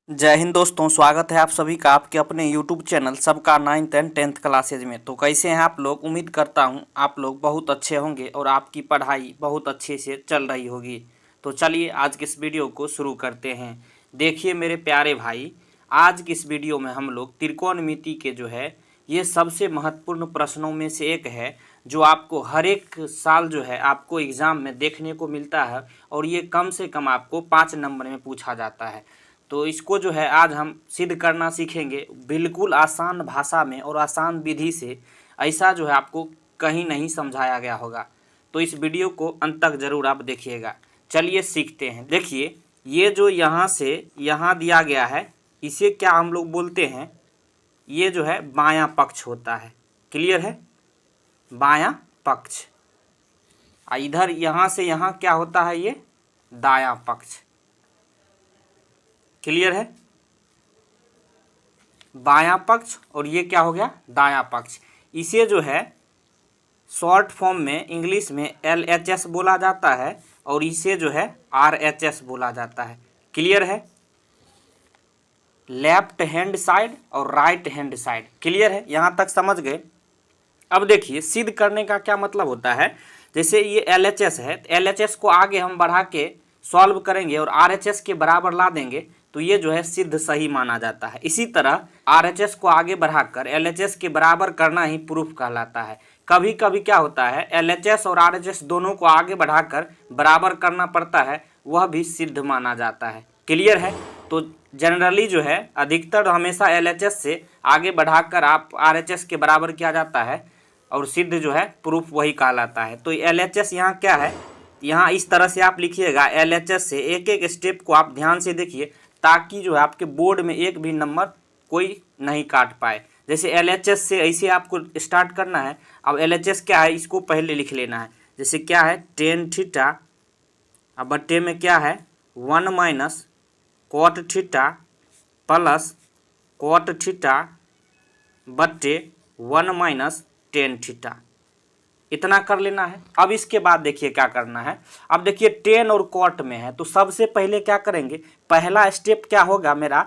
जय हिंद दोस्तों, स्वागत है आप सभी का आपके अपने YouTube चैनल सबका 9th एंड 10th क्लासेज में। तो कैसे हैं आप लोग? उम्मीद करता हूं आप लोग बहुत अच्छे होंगे और आपकी पढ़ाई बहुत अच्छे से चल रही होगी। तो चलिए आज की इस वीडियो को शुरू करते हैं। देखिए मेरे प्यारे भाई, आज की इस वीडियो में हम लोग त्रिकोणमिति के जो है ये सबसे महत्वपूर्ण प्रश्नों में से एक है, जो आपको हर एक साल जो है आपको एग्ज़ाम में देखने को मिलता है और ये कम से कम आपको 5 नंबर में पूछा जाता है। तो इसको जो है आज हम सिद्ध करना सीखेंगे, बिल्कुल आसान भाषा में और आसान विधि से। ऐसा जो है आपको कहीं नहीं समझाया गया होगा। तो इस वीडियो को अंत तक ज़रूर आप देखिएगा। चलिए सीखते हैं। देखिए ये जो यहाँ से यहाँ दिया गया है, इसे क्या हम लोग बोलते हैं? ये जो है बायां पक्ष होता है। क्लियर है? बायां पक्ष। इधर यहाँ से यहाँ क्या होता है? ये दायां पक्ष। क्लियर है? बायां पक्ष और ये क्या हो गया? दायां पक्ष। इसे जो है शॉर्ट फॉर्म में इंग्लिश में LHS बोला जाता है और इसे जो है RHS बोला जाता है। क्लियर है? लेफ्ट हैंड साइड और राइट हैंड साइड। क्लियर है? यहाँ तक समझ गए? अब देखिए सिद्ध करने का क्या मतलब होता है। जैसे ये LHS है, LHS को आगे हम बढ़ा के सॉल्व करेंगे और RHS के बराबर ला देंगे तो ये जो है सिद्ध सही माना जाता है। इसी तरह RHS को आगे बढ़ाकर LHS के बराबर करना ही प्रूफ कहलाता है। कभी कभी क्या होता है, LHS और RHS दोनों को आगे बढ़ाकर बराबर करना पड़ता है, वह भी सिद्ध माना जाता है। क्लियर है? तो जनरली जो है अधिकतर हमेशा LHS से आगे बढ़ाकर आप RHS के बराबर किया जाता है और सिद्ध जो है प्रूफ वही कहलाता है। तो LHS यहाँ क्या है, यहाँ इस तरह से आप लिखिएगा। LHS से एक एक स्टेप को आप ध्यान से देखिए ताकि जो है आपके बोर्ड में एक भी नंबर कोई नहीं काट पाए। जैसे LHS से ऐसे आपको स्टार्ट करना है। अब LHS क्या है इसको पहले लिख लेना है। जैसे क्या है, टेन थीटा अब बट्टे में क्या है 1 minus cot theta plus cot theta बट्टे 1 माइनस टेन थीटा। इतना कर लेना है। अब इसके बाद देखिए क्या करना है। अब देखिए टेन और कॉट में है तो सबसे पहले क्या करेंगे, पहला स्टेप क्या होगा मेरा,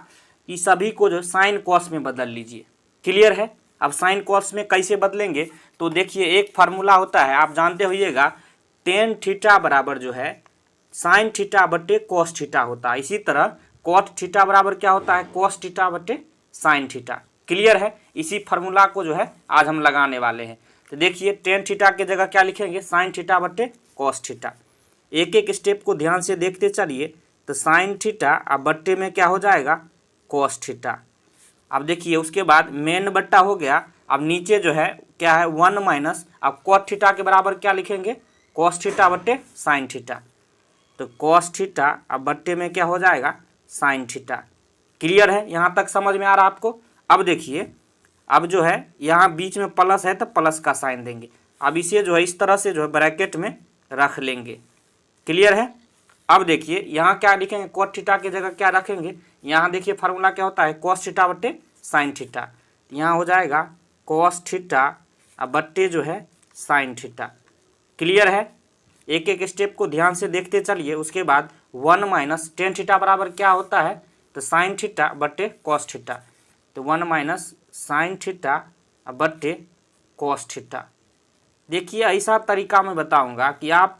इस सभी को जो साइन कॉस में बदल लीजिए। क्लियर है? अब साइन कॉस में कैसे बदलेंगे तो देखिए एक फार्मूला होता है, आप जानते होइएगा, टेन थीटा बराबर जो है साइन थीटा बट्टे कॉस थीटा होता है। इसी तरह कॉट थीटा बराबर क्या होता है, कॉस थीटा बट्टे साइन थीटा। क्लियर है? इसी फार्मूला को जो है आज हम लगाने वाले हैं। तो देखिए टेन थीटा के जगह क्या लिखेंगे, साइन थीटा बट्टे कॉस थीटा। एक एक स्टेप को ध्यान से देखते चलिए। तो साइन थीटा अब बट्टे में क्या हो जाएगा, कॉस थीटा। अब देखिए उसके बाद मेन बट्टा हो गया। अब नीचे जो है क्या है 1 माइनस, अब कॉस थीटा के बराबर क्या लिखेंगे, कॉस थीटा बट्टे साइन थीटा। तो कॉस थीटा अब बट्टे में क्या हो जाएगा, साइन थीटा। क्लियर है? यहाँ तक समझ में आ रहा आपको? अब देखिए अब जो है यहाँ बीच में प्लस है तो प्लस का साइन देंगे। अब इसे जो है इस तरह से जो है ब्रैकेट में रख लेंगे। क्लियर है? अब देखिए यहाँ क्या लिखेंगे, कॉस थीटा की जगह क्या रखेंगे, यहाँ देखिए फार्मूला क्या होता है, कॉस थीटा बट्टे साइन थीटा। यहाँ हो जाएगा कॉस थीटा अब बट्टे जो है साइन थीटा। क्लियर है? एक एक स्टेप को ध्यान से देखते चलिए। उसके बाद 1 माइनस टेन थीटा बराबर क्या होता है, तो साइन थीटा बट्टे कॉस थीटा। तो 1 माइनस साइन थीटा बट्टे कॉस थीटा। देखिए ऐसा तरीका मैं बताऊंगा कि आप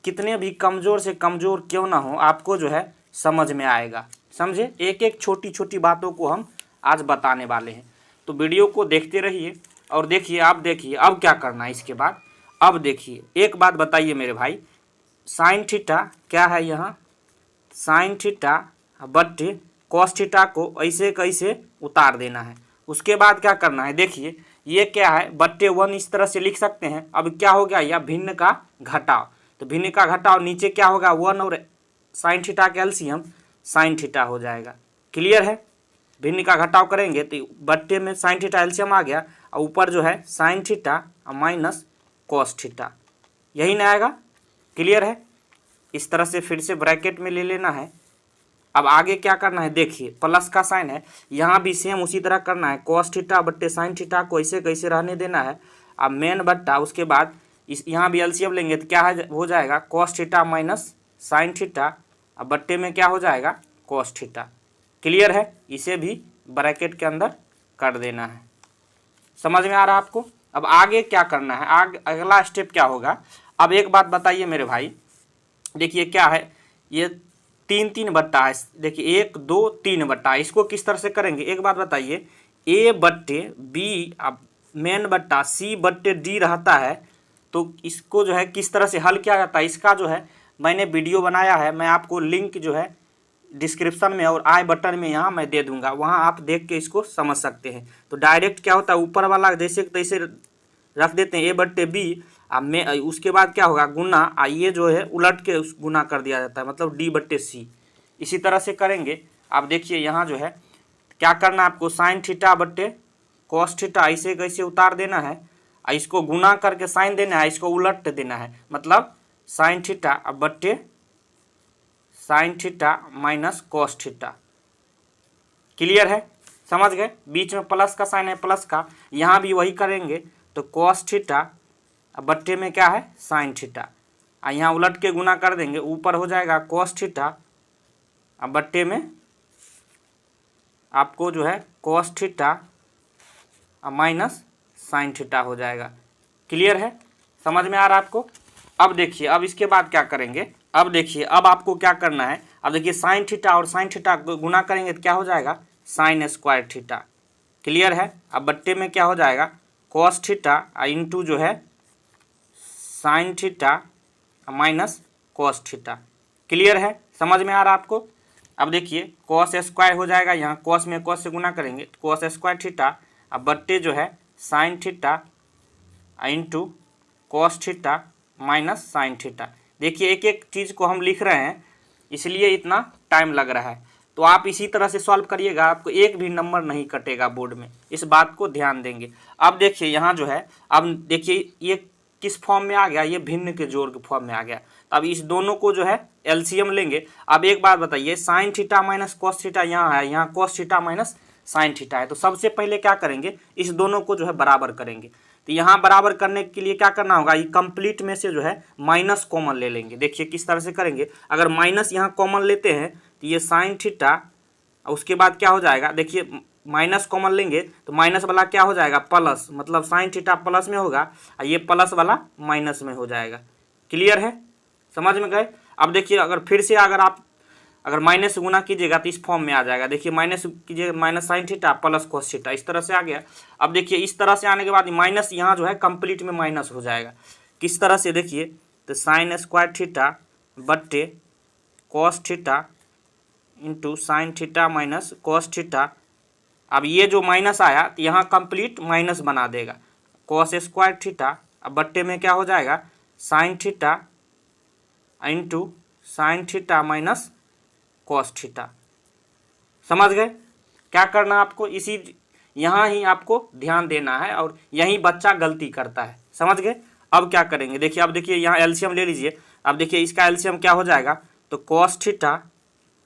कितने भी कमज़ोर से कमज़ोर क्यों ना हो, आपको जो है समझ में आएगा। समझे? एक एक छोटी छोटी बातों को हम आज बताने वाले हैं। तो वीडियो को देखते रहिए और देखिए। आप देखिए अब क्या करना है इसके बाद। अब देखिए एक बात बताइए मेरे भाई, साइन थीटा क्या है, यहाँ साइन थीटा बट्टे कॉस थीटा को ऐसे कैसे उतार देना है। उसके बाद क्या करना है, देखिए ये क्या है बट्टे 1 इस तरह से लिख सकते हैं। अब क्या हो गया, या भिन्न का घटाव। तो भिन्न का घटाव नीचे क्या होगा, 1 और साइन थीटा का एलसीएम साइन थीटा हो जाएगा। क्लियर है? भिन्न का घटाव करेंगे तो बट्टे में साइन थीटा एलसीएम आ गया और ऊपर जो है sign theta minus cos theta, यही ना आएगा। क्लियर है? इस तरह से फिर से ब्रैकेट में ले लेना है। अब आगे क्या करना है, देखिए प्लस का साइन है, यहाँ भी सेम उसी तरह करना है। कॉस थीटा बट्टे साइन थीटा को ऐसे कैसे रहने देना है। अब मेन बट्टा, उसके बाद इस यहाँ भी एलसीएम लेंगे तो क्या हो जाएगा, cos theta minus sine theta. अब बट्टे में क्या हो जाएगा, कॉस थीटा। क्लियर है, इसे भी ब्रैकेट के अंदर कर देना है। समझ में आ रहा है आपको। अब आगे क्या करना है, अगला स्टेप क्या होगा। अब एक बात बताइए मेरे भाई, देखिए क्या है, ये 3 बट्टा है, देखिए 1 2 3 बट्टा, इसको किस तरह से करेंगे एक बात बताइए। ए बट्टे बी अब मेन बट्टा सी बट्टे डी रहता है, तो इसको जो है किस तरह से हल किया जाता है, इसका जो है मैंने वीडियो बनाया है, मैं आपको लिंक जो है डिस्क्रिप्शन में और आई बटन में यहाँ मैं दे दूंगा, वहाँ आप देख के इसको समझ सकते हैं। तो डायरेक्ट क्या होता है, ऊपर वाला जैसे तैसे रख देते हैं ए बट्टे बी, अब में उसके बाद क्या होगा गुना, ये जो है उलट के उस गुना कर दिया जाता है, मतलब डी बट्टे सी। इसी तरह से करेंगे। आप देखिए यहाँ जो है क्या करना है आपको, साइन थीटा बट्टे कॉस थीटा ऐसे कैसे उतार देना है, इसको गुना करके साइन देना है, इसको उलट देना है, मतलब साइन थीटा बट्टे sign theta minus cos theta. Clear है, समझ गए। बीच में प्लस का साइन है प्लस का, यहाँ भी वही करेंगे, तो कॉस थीटा बट्टे में क्या है साइन थीटा, यहाँ उलट के गुना कर देंगे, ऊपर हो जाएगा कॉस थीटा बट्टे में आपको जो है cos theta minus sine theta हो जाएगा। क्लियर है, समझ में आ रहा है आपको। अब देखिए, अब इसके बाद क्या करेंगे, अब देखिए अब आपको क्या करना है, अब देखिए साइन थीटा और साइन थीटा गुना करेंगे तो क्या हो जाएगा साइन स्क्वायर थीटा। क्लियर है। अब बट्टे में क्या हो जाएगा कॉस थीटा इंटू जो है sign theta minus cos theta. Clear है, समझ में आ रहा है आपको। अब देखिए कॉस स्क्वायर हो जाएगा, यहाँ कॉस में कॉस से गुना करेंगे तो कॉस स्क्वायर थीटा, अब बट्टे जो है sine theta into cos theta minus sine theta. देखिए एक एक चीज़ को हम लिख रहे हैं इसलिए इतना टाइम लग रहा है, तो आप इसी तरह से सॉल्व करिएगा, आपको एक भी नंबर नहीं कटेगा बोर्ड में, इस बात को ध्यान देंगे। अब देखिए यहाँ जो है, अब देखिए ये किस फॉर्म में आ गया, ये भिन्न के जोड़ के फॉर्म में आ गया। तो अब इस दोनों को जो है एलसीएम लेंगे। अब एक बात बताइए, sign theta minus cos theta यहाँ है, यहाँ cos theta minus sine theta है, तो सबसे पहले क्या करेंगे इस दोनों को जो है बराबर करेंगे। तो यहाँ बराबर करने के लिए क्या करना होगा, ये कंप्लीट में से जो है माइनस कॉमन ले लेंगे। देखिए किस तरह से करेंगे, अगर माइनस यहाँ कॉमन लेते हैं तो ये साइन थीटा, उसके बाद क्या हो जाएगा, देखिए माइनस कॉमन लेंगे तो माइनस वाला क्या हो जाएगा प्लस, मतलब साइन थीटा प्लस में होगा और ये प्लस वाला माइनस में हो जाएगा। क्लियर है, समझ में गए। अब देखिए अगर फिर से अगर माइनस गुना कीजिएगा तो इस फॉर्म में आ जाएगा। देखिए माइनस कीजिएगा minus sine theta plus cos theta, इस तरह से आ गया। अब देखिए इस तरह से आने के बाद माइनस यहाँ जो है कंप्लीट में माइनस हो जाएगा। किस तरह से देखिए, तो साइन स्क्वायर थीटा बट्टे cos theta into sine theta minus cos theta. अब ये जो माइनस आया तो यहाँ कंप्लीट माइनस बना देगा, कॉस स्क्वायर थीटा, अब बट्टे में क्या हो जाएगा sine theta into sine theta minus cos theta. समझ गए। क्या करना आपको, इसी यहाँ ही आपको ध्यान देना है और यही बच्चा गलती करता है। समझ गए। अब क्या करेंगे, देखिए अब देखिए यहाँ एलसीएम ले लीजिए। अब देखिए इसका एलसीएम क्या हो जाएगा, तो cos theta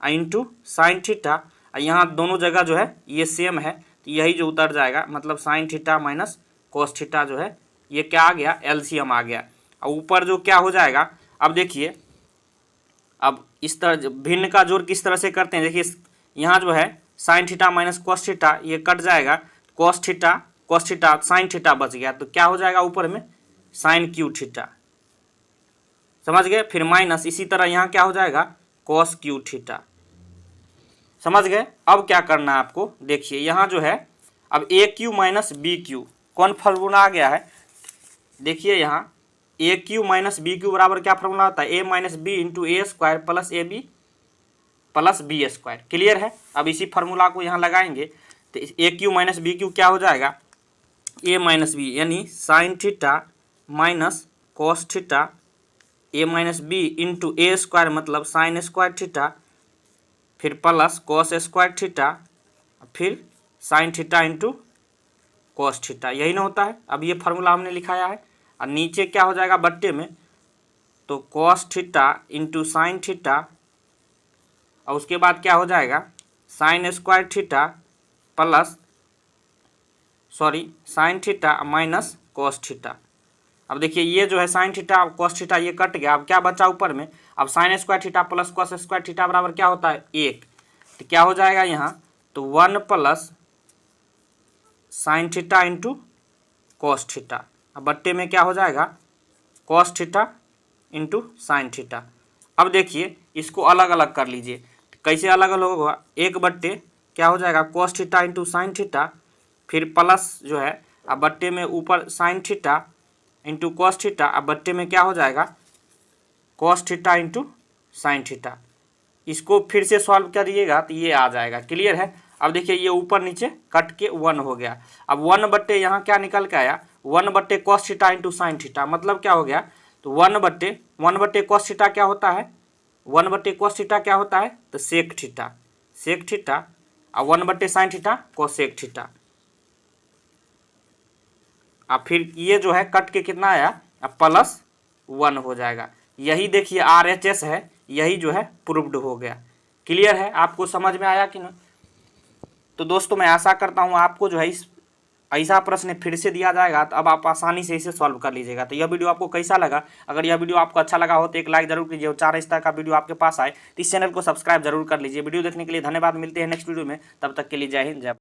into sine theta, यहाँ दोनों जगह जो है ये सेम है तो यही जो उतर जाएगा, मतलब sign theta minus cos theta जो है ये क्या आ गया एलसीएम आ गया। और ऊपर जो क्या हो जाएगा, अब देखिए अब इस तरह भिन्न का जोड़ किस तरह से करते हैं, देखिए यहाँ जो है sign theta minus cos theta ये कट जाएगा, कॉस थीटा साइन थीटा बच गया, तो क्या हो जाएगा ऊपर में साइन क्यू थीटा। समझ गए। फिर माइनस इसी तरह यहाँ क्या हो जाएगा कॉस क्यू थीटा। समझ गए। अब क्या करना है आपको, देखिए यहाँ जो है अब A cube minus B cube कौन फार्मूला आ गया है, देखिए यहाँ A cube minus B cube बराबर क्या फार्मूला होता है, A minus B into A square plus A B plus B square. Clear है। अब इसी फार्मूला को यहाँ लगाएंगे तो A cube minus B cube क्या हो जाएगा, ए माइनस बी यानी sine theta minus cos theta A minus B into A square मतलब साइन स्क्वायर थीटा, फिर प्लस कॉस स्क्वायर थीटा, फिर sine theta into cos theta, यही ना होता है। अब ये फार्मूला हमने लिखाया है और नीचे क्या हो जाएगा बट्टे में, तो cos theta into sine theta और उसके बाद क्या हो जाएगा sine square theta plus sign theta minus cos theta. अब देखिए ये जो है साइन थीटा कॉस थीटा ये कट गया, अब क्या बचा ऊपर में, अब sine square theta plus cos square theta बराबर क्या होता है 1, तो क्या हो जाएगा यहाँ, तो 1 plus sine theta into cos theta, अब बट्टे में क्या हो जाएगा, cos theta into sine theta. अब देखिए इसको अलग अलग कर लीजिए, कैसे अलग अलग होगा, 1 बट्टे क्या हो जाएगा cos theta into sine theta, फिर प्लस जो है अब बट्टे में ऊपर sine theta into cos theta, अब बट्टे में क्या हो जाएगा cos theta into sine theta. इसको फिर से सॉल्व करिएगा तो ये आ जाएगा, क्लियर है। अब देखिए ये ऊपर नीचे कट के 1 हो गया। अब 1 बट्टे यहाँ क्या निकल के आया, 1 बट्टे cos theta into sine theta, मतलब क्या हो गया, तो 1 बट्टे कॉस थीटा क्या होता है, 1 बट्टे कॉस थीटा क्या होता है, तो सेक थीटा, और 1 बट्टे साइन थीटा कोसेक थीटा। अब फिर ये जो है कट के कितना आया, अब +1 हो जाएगा। यही देखिए RHS है, यही जो है प्रूव्ड हो गया। क्लियर है, आपको समझ में आया कि ना। तो दोस्तों मैं आशा करता हूँ आपको जो है इस ऐसा प्रश्न फिर से दिया जाएगा तो अब आप आसानी से इसे सॉल्व कर लीजिएगा। तो यह वीडियो आपको कैसा लगा, अगर यह वीडियो आपको अच्छा लगा हो तो एक लाइक जरूर कीजिए, और 4 इस तरह का वीडियो आपके पास आए तो इस चैनल को सब्सक्राइब जरूर कर लीजिए। वीडियो देखने के लिए धन्यवाद, मिलते हैं नेक्स्ट वीडियो में, तब तक के लिए जय हिंद जय।